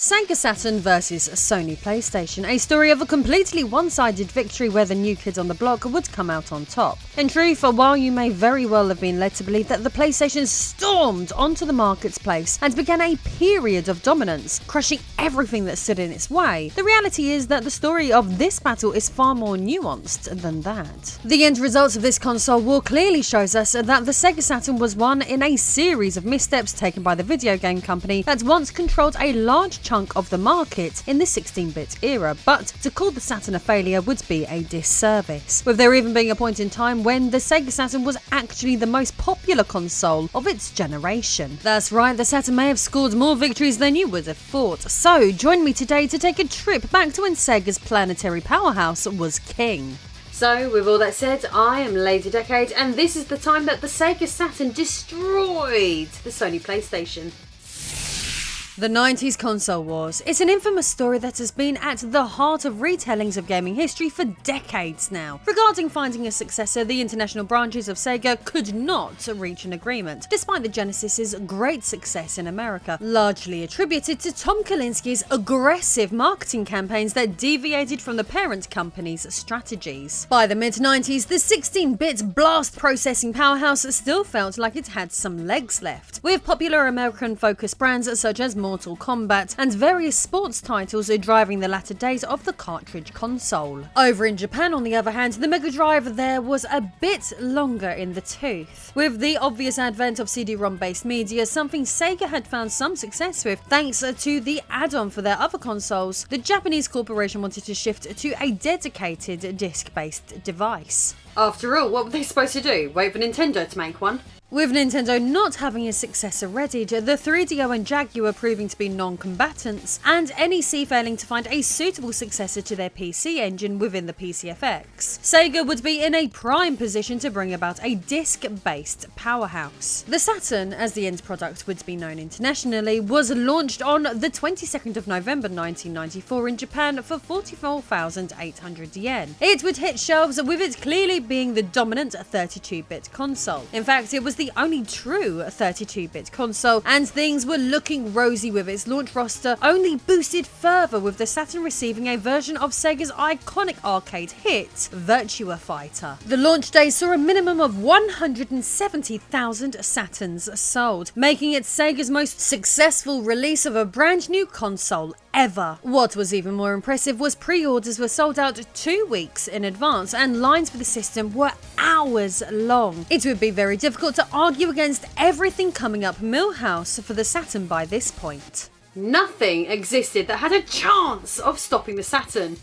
Sega Saturn vs Sony PlayStation, a story of a completely one-sided victory where the new kid on the block would come out on top. In truth, while you may very well have been led to believe that the PlayStation stormed onto the marketplace and began a period of dominance, crushing everything that stood in its way, the reality is that the story of this battle is far more nuanced than that. The end result of this console war clearly shows us that the Sega Saturn was one in a series of missteps taken by the video game company that once controlled a large chunk of the market in the 16-bit era, but to call the Saturn a failure would be a disservice, with there even being a point in time when the Sega Saturn was actually the most popular console of its generation. That's right, the Saturn may have scored more victories than you would have thought, so join me today to take a trip back to when Sega's planetary powerhouse was king. So, with all that said, I am Lady Decade, and this is the time that the Sega Saturn destroyed the Sony PlayStation. The 90s console wars. It's an infamous story that has been at the heart of retellings of gaming history for decades now. Regarding finding a successor, the international branches of Sega could not reach an agreement, despite the Genesis's great success in America, largely attributed to Tom Kalinske's aggressive marketing campaigns that deviated from the parent company's strategies. By the mid-90s, the 16-bit blast processing powerhouse still felt like it had some legs left, with popular American-focused brands such as Mortal Kombat and various sports titles driving the latter days of the cartridge console. Over in Japan, on the other hand, the Mega Drive there was a bit longer in the tooth. With the obvious advent of CD-ROM based media, something Sega had found some success with thanks to the add-on for their other consoles, the Japanese corporation wanted to shift to a dedicated disc-based device. After all, what were they supposed to do? Wait for Nintendo to make one? With Nintendo not having a successor readied, the 3DO and Jaguar proving to be non-combatants, and NEC failing to find a suitable successor to their PC engine within the PCFX, Sega would be in a prime position to bring about a disc-based powerhouse. The Saturn, as the end product would be known internationally, was launched on the 22nd of November 1994 in Japan for 44,800 yen. It would hit shelves with it clearly being the dominant 32-bit console. In fact, it was the only true 32-bit console, and things were looking rosy with its launch roster, only boosted further with the Saturn receiving a version of Sega's iconic arcade hit, Virtua Fighter. The launch day saw a minimum of 170,000 Saturns sold, making it Sega's most successful release of a brand new console ever. What was even more impressive was pre-orders were sold out 2 weeks in advance, and lines for the system were hours long. It would be very difficult to argue against everything coming up Milhouse for the Saturn by this point. Nothing existed that had a chance of stopping the Saturn.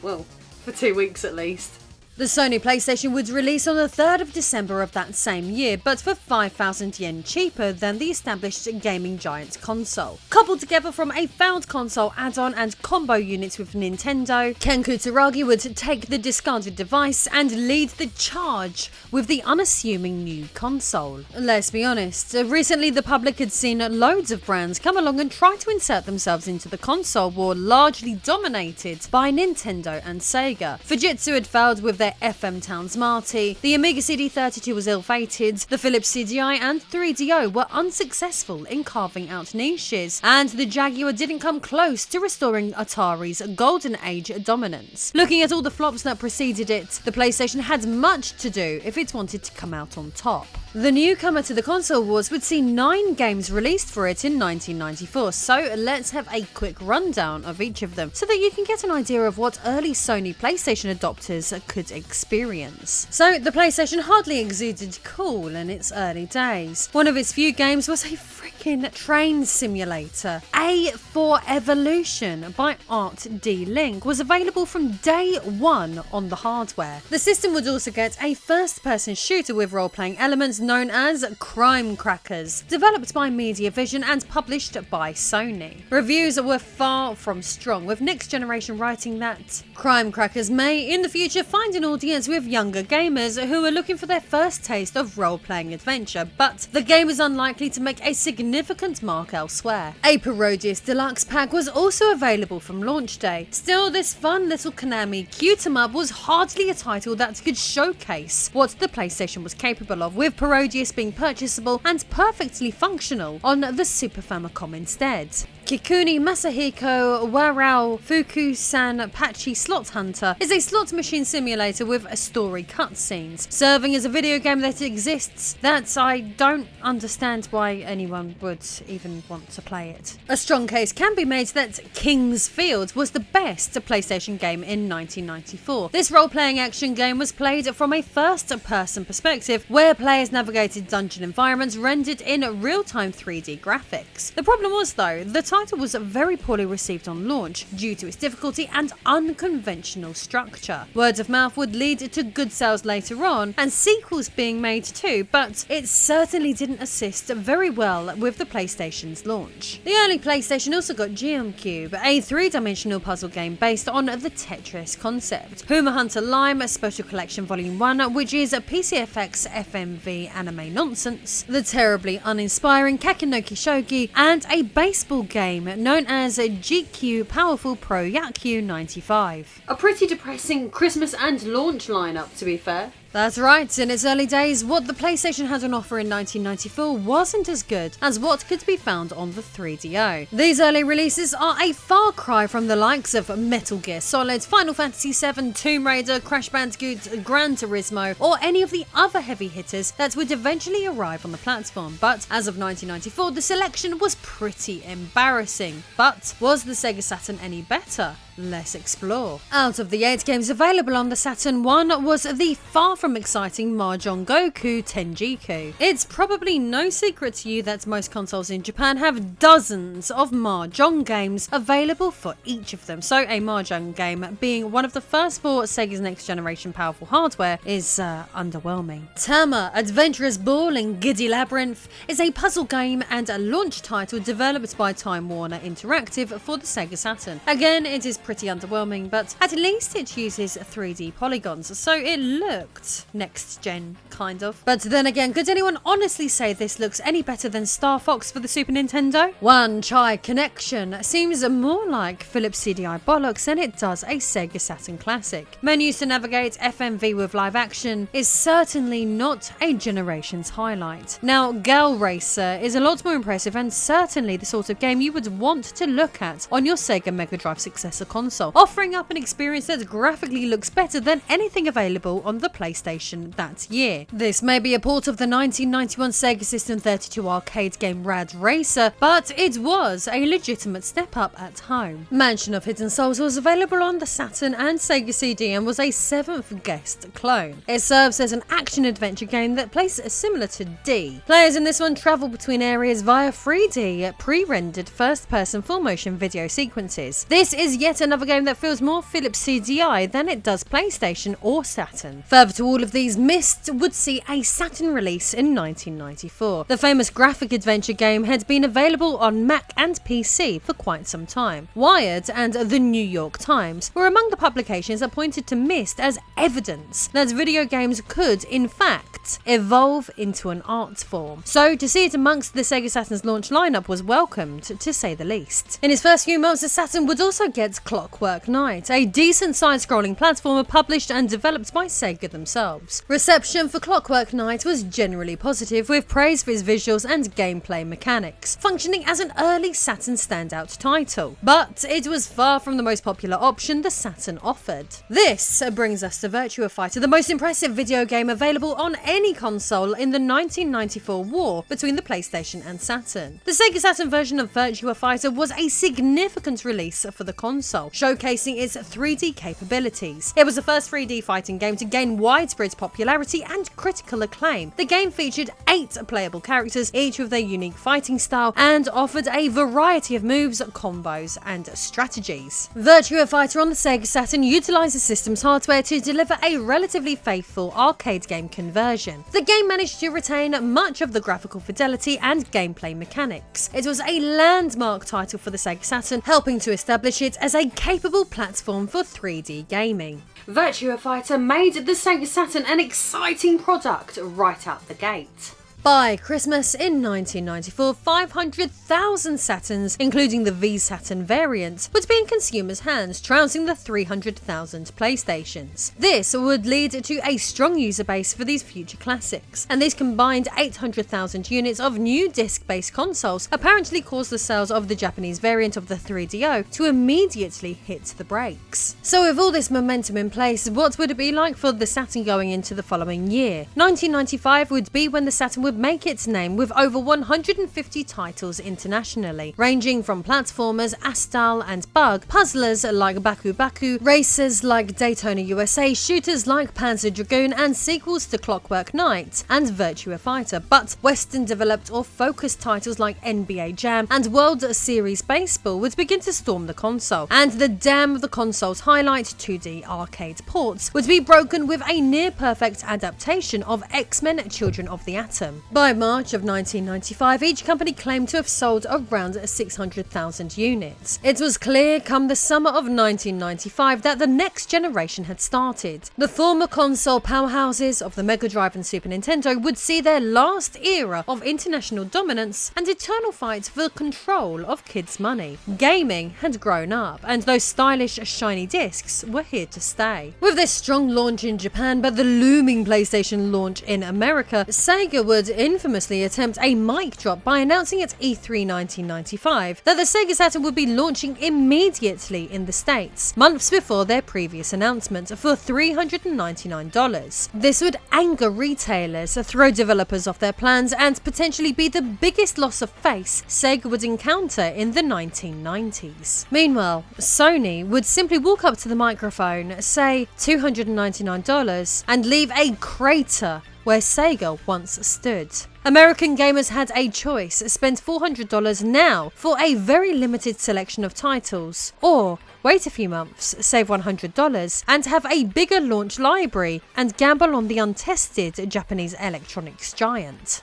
Well, for 2 weeks at least. The Sony PlayStation would release on the 3rd of December of that same year, but for 5,000 yen cheaper than the established gaming giant console. Coupled together from a failed console add-on and combo units with Nintendo, Ken Kutaragi would take the discarded device and lead the charge with the unassuming new console. Let's be honest, recently the public had seen loads of brands come along and try to insert themselves into the console war largely dominated by Nintendo and Sega. Fujitsu had failed with their FM Town Smarty, the Amiga CD32 was ill-fated, the Philips CDI and 3DO were unsuccessful in carving out niches, and the Jaguar didn't come close to restoring Atari's golden age dominance. Looking at all the flops that preceded it, the PlayStation had much to do if it wanted to come out on top. The newcomer to the console wars would see 9 games released for it in 1994, so let's have a quick rundown of each of them so that you can get an idea of what early Sony PlayStation adopters could experience. So the PlayStation hardly exuded cool in its early days. One of its few games was a freaking train simulator. A for Evolution by Art D. Link was available from day one on the hardware. The system would also get a first-person shooter with role-playing elements known as Crime Crackers, developed by MediaVision and published by Sony. Reviews were far from strong, with Next Generation writing that Crime Crackers may in the future find an audience with younger gamers who are looking for their first taste of role-playing adventure, but the game is unlikely to make a significant mark elsewhere. A Parodius Deluxe pack was also available from launch day. Still, this fun little Konami cute-em-up was hardly a title that could showcase what the PlayStation was capable of, with Parodius being purchasable and perfectly functional on the Super Famicom instead. Kikuni, Masahiko, Warau, Fukei-San Pachi-Slot Hunter is a slot machine simulator with story cutscenes, serving as a video game that exists that I don't understand why anyone would even want to play it. A strong case can be made that King's Field was the best PlayStation game in 1994. This role-playing action game was played from a first-person perspective, where players navigated dungeon environments rendered in real-time 3D graphics. The problem was, though, the title was very poorly received on launch due to its difficulty and unconventional structure. Word of mouth would lead to good sales later on, and sequels being made too, but it certainly didn't assist very well with the PlayStation's launch. The early PlayStation also got Geom-Cube, a three-dimensional puzzle game based on the Tetris concept, Huma Hunter Lime Special Collection Volume 1, which is a PCFX FMV anime nonsense, the terribly uninspiring Kakenoki Shogi, and a baseball game known as GQ Powerful Pro Yakyu 95. A pretty depressing Christmas and launch lineup, to be fair. That's right, in its early days, what the PlayStation had on offer in 1994 wasn't as good as what could be found on the 3DO. These early releases are a far cry from the likes of Metal Gear Solid, Final Fantasy VII, Tomb Raider, Crash Bandicoot, Gran Turismo, or any of the other heavy hitters that would eventually arrive on the platform. But as of 1994, the selection was pretty embarrassing. But was the Sega Saturn any better? Let's explore. Out of the 8 games available on the Saturn, one was the far from exciting Mahjong Goku Tenjiku. It's probably no secret to you that most consoles in Japan have dozens of Mahjong games available for each of them, so a Mahjong game being one of the first for Sega's next generation powerful hardware is underwhelming. Tama Adventurous Ball in Giddy Labyrinth is a puzzle game and a launch title developed by Time Warner Interactive for the Sega Saturn. Again, it is pretty underwhelming, but at least it uses 3D polygons, so it looked next gen, kind of. But then again, could anyone honestly say this looks any better than Star Fox for the Super Nintendo? One Chai Connection seems more like Philips CDI bollocks than it does a Sega Saturn classic. Menus to navigate FMV with live action is certainly not a generation's highlight. Now, Gal Racer is a lot more impressive and certainly the sort of game you would want to look at on your Sega Mega Drive successor console, offering up an experience that graphically looks better than anything available on the PlayStation that year. This may be a port of the 1991 Sega System 32 arcade game Rad Racer, but it was a legitimate step up at home. Mansion of Hidden Souls was available on the Saturn and Sega CD and was a 7th guest clone. It serves as an action-adventure game that plays similar to D. Players in this one travel between areas via 3D, pre-rendered first-person full-motion video sequences. This is yet another game that feels more Philips CDI than it does PlayStation or Saturn. Further to all of these, Myst would see a Saturn release in 1994. The famous graphic adventure game had been available on Mac and PC for quite some time. Wired and the New York Times were among the publications that pointed to Myst as evidence that video games could, in fact, evolve into an art form. So to see it amongst the Sega Saturn's launch lineup was welcomed, to say the least. In its first few months, the Saturn would also get Clockwork Knight, a decent side-scrolling platformer published and developed by Sega themselves. Reception for Clockwork Knight was generally positive, with praise for its visuals and gameplay mechanics, functioning as an early Saturn standout title. But it was far from the most popular option the Saturn offered. This brings us to Virtua Fighter, the most impressive video game available on any console in the 1994 war between the PlayStation and Saturn. The Sega Saturn version of Virtua Fighter was a significant release for the console, showcasing its 3D capabilities. It was the first 3D fighting game to gain widespread popularity and critical acclaim. The game featured 8 playable characters, each with their unique fighting style, and offered a variety of moves, combos, and strategies. Virtua Fighter on the Sega Saturn utilized the system's hardware to deliver a relatively faithful arcade game conversion. The game managed to retain much of the graphical fidelity and gameplay mechanics. It was a landmark title for the Sega Saturn, helping to establish it as a capable platform for 3D gaming. Virtua Fighter made the Sega Saturn an exciting product right out the gate. By Christmas in 1994, 500,000 Saturns, including the V-Saturn variant, would be in consumers' hands, trouncing the 300,000 PlayStations. This would lead to a strong user base for these future classics, and these combined 800,000 units of new disc-based consoles apparently caused the sales of the Japanese variant of the 3DO to immediately hit the brakes. So with all this momentum in place, what would it be like for the Saturn going into the following year? 1995 would be when the Saturn would make its name with over 150 titles internationally, ranging from platformers, Astal and Bug, puzzlers like Baku Baku, racers like Daytona USA, shooters like Panzer Dragoon, and sequels to Clockwork Knight and Virtua Fighter, but Western developed or focused titles like NBA Jam and World Series Baseball would begin to storm the console, and the dam of the console's highlight, 2D arcade ports, would be broken with a near-perfect adaptation of X-Men Children of the Atom. By March of 1995, each company claimed to have sold around 600,000 units. It was clear come the summer of 1995 that the next generation had started. The former console powerhouses of the Mega Drive and Super Nintendo would see their last era of international dominance and eternal fight for control of kids' money. Gaming had grown up, and those stylish, shiny discs were here to stay. With this strong launch in Japan but the looming PlayStation launch in America, Sega would infamously attempt a mic drop by announcing at E3 1995 that the Sega Saturn would be launching immediately in the States, months before their previous announcement, for $399. This would anger retailers, throw developers off their plans, and potentially be the biggest loss of face Sega would encounter in the 1990s. Meanwhile, Sony would simply walk up to the microphone, say $299, and leave a crater where Sega once stood. American gamers had a choice: spend $400 now for a very limited selection of titles, or wait a few months, save $100, and have a bigger launch library and gamble on the untested Japanese electronics giant.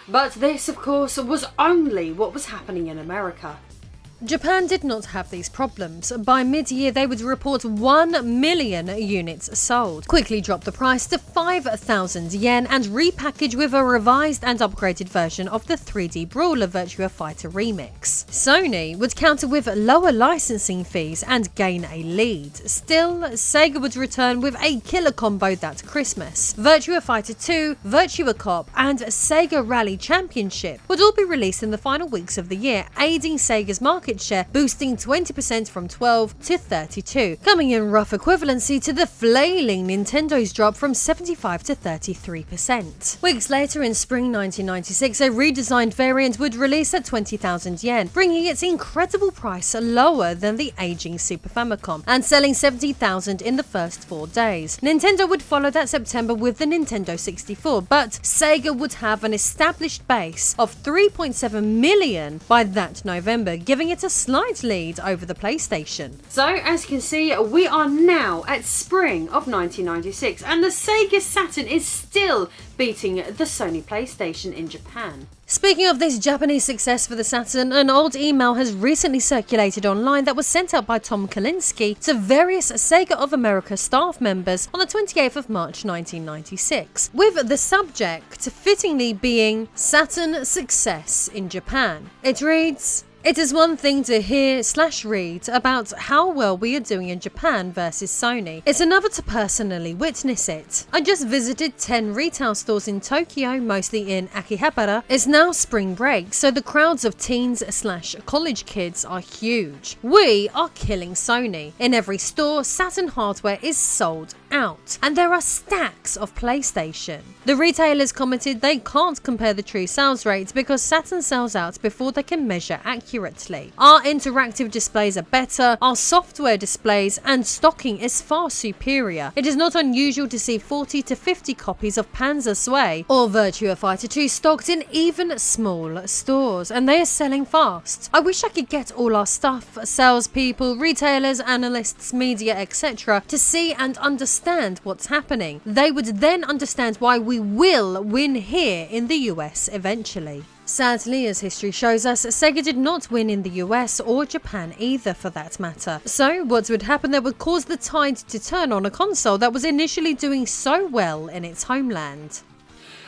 But this, of course, was only what was happening in America. Japan did not have these problems. By mid-year, they would report 1 million units sold, quickly drop the price to 5,000 yen, and repackage with a revised and upgraded version of the 3D Brawler Virtua Fighter remix. Sony would counter with lower licensing fees and gain a lead. Still, Sega would return with a killer combo that Christmas. Virtua Fighter 2, Virtua Cop, and Sega Rally Championship would all be released in the final weeks of the year, aiding Sega's market share, boosting 20% from 12 to 32, coming in rough equivalency to the flailing Nintendo's drop from 75 to 33%. Weeks later, in spring 1996, a redesigned variant would release at 20,000 yen, bringing its incredible price lower than the aging Super Famicom, and selling 70,000 in the first 4 days. Nintendo would follow that September with the Nintendo 64, but Sega would have an established base of 3.7 million by that November, giving it a slight lead over the PlayStation. So, as you can see, we are now at spring of 1996, and the Sega Saturn is still beating the Sony PlayStation in Japan. Speaking of this Japanese success for the Saturn, an old email has recently circulated online that was sent out by Tom Kalinske to various Sega of America staff members on the 28th of March 1996, with the subject fittingly being Saturn success in Japan. It reads: "It is one thing to hear/read about how well we are doing in Japan versus Sony. It's another to personally witness it. I just visited 10 retail stores in Tokyo, mostly in Akihabara. It's now spring break, so the crowds of teens/college kids are huge. We are killing Sony. In every store, Saturn hardware is sold out, and there are stacks of PlayStation." The retailers commented they can't compare the true sales rates because Saturn sells out before they can measure accurately. "Our interactive displays are better, our software displays and stocking is far superior. It is not unusual to see 40 to 50 copies of Panzer Sway or Virtua Fighter 2 stocked in even small stores, and they are selling fast. I wish I could get all our stuff, salespeople, retailers, analysts, media, etc. to see and understand what's happening. They would then understand why we will win here in the US eventually." Sadly, as history shows us, Sega did not win in the US or Japan either, for that matter. So what would happen that would cause the tide to turn on a console that was initially doing so well in its homeland?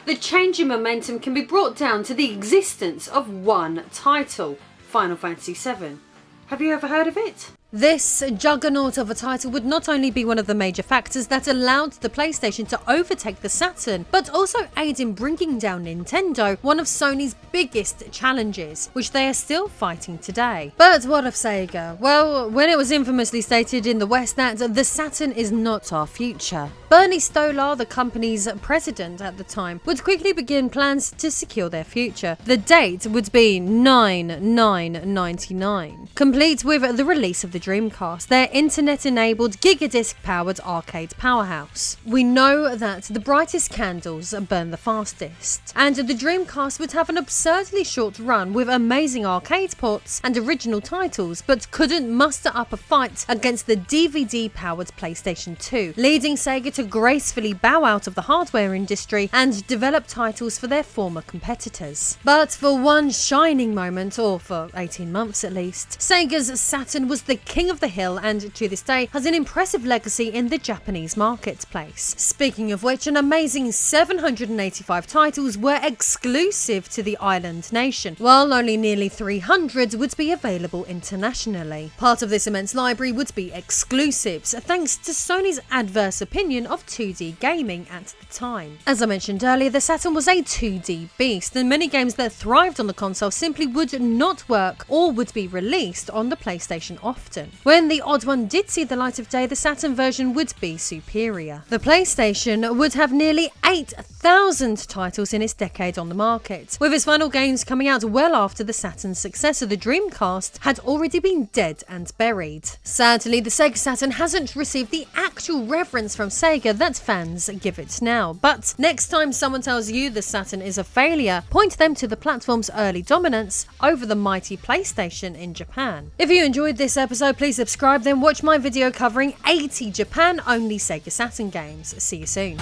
The change in momentum can be brought down to the existence of one title, Final Fantasy VII. Have you ever heard of it? This juggernaut of a title would not only be one of the major factors that allowed the PlayStation to overtake the Saturn, but also aid in bringing down Nintendo, one of Sony's biggest challenges, which they are still fighting today. But what of Sega? Well, when it was infamously stated in the West that the Saturn is not our future, Bernie Stolar, the company's president at the time, would quickly begin plans to secure their future. The date would be 9/9/99, complete with the release of the Dreamcast, their internet-enabled gigadisc-powered arcade powerhouse. We know that the brightest candles burn the fastest, and the Dreamcast would have an absurdly short run with amazing arcade ports and original titles, but couldn't muster up a fight against the DVD-powered PlayStation 2, leading Sega to gracefully bow out of the hardware industry and develop titles for their former competitors. But for one shining moment, or for 18 months at least, Sega's Saturn was the king of the hill and to this day has an impressive legacy in the Japanese marketplace. Speaking of which, an amazing 785 titles were exclusive to the island nation, while only nearly 300 would be available internationally. Part of this immense library would be exclusives, thanks to Sony's adverse opinion of 2D gaming at the time. As I mentioned earlier, the Saturn was a 2D beast, and many games that thrived on the console simply would not work or would be released on the PlayStation often. When the odd one did see the light of day, the Saturn version would be superior. The PlayStation would have nearly 8,000 titles in its decade on the market, with its final games coming out well after the Saturn's successor, the Dreamcast, had already been dead and buried. Sadly, the Sega Saturn hasn't received the actual reverence from Sega that fans give it now, but next time someone tells you the Saturn is a failure, point them to the platform's early dominance over the mighty PlayStation in Japan. If you enjoyed this episode, please subscribe, then watch my video covering 80 Japan-only Sega Saturn games. See you soon.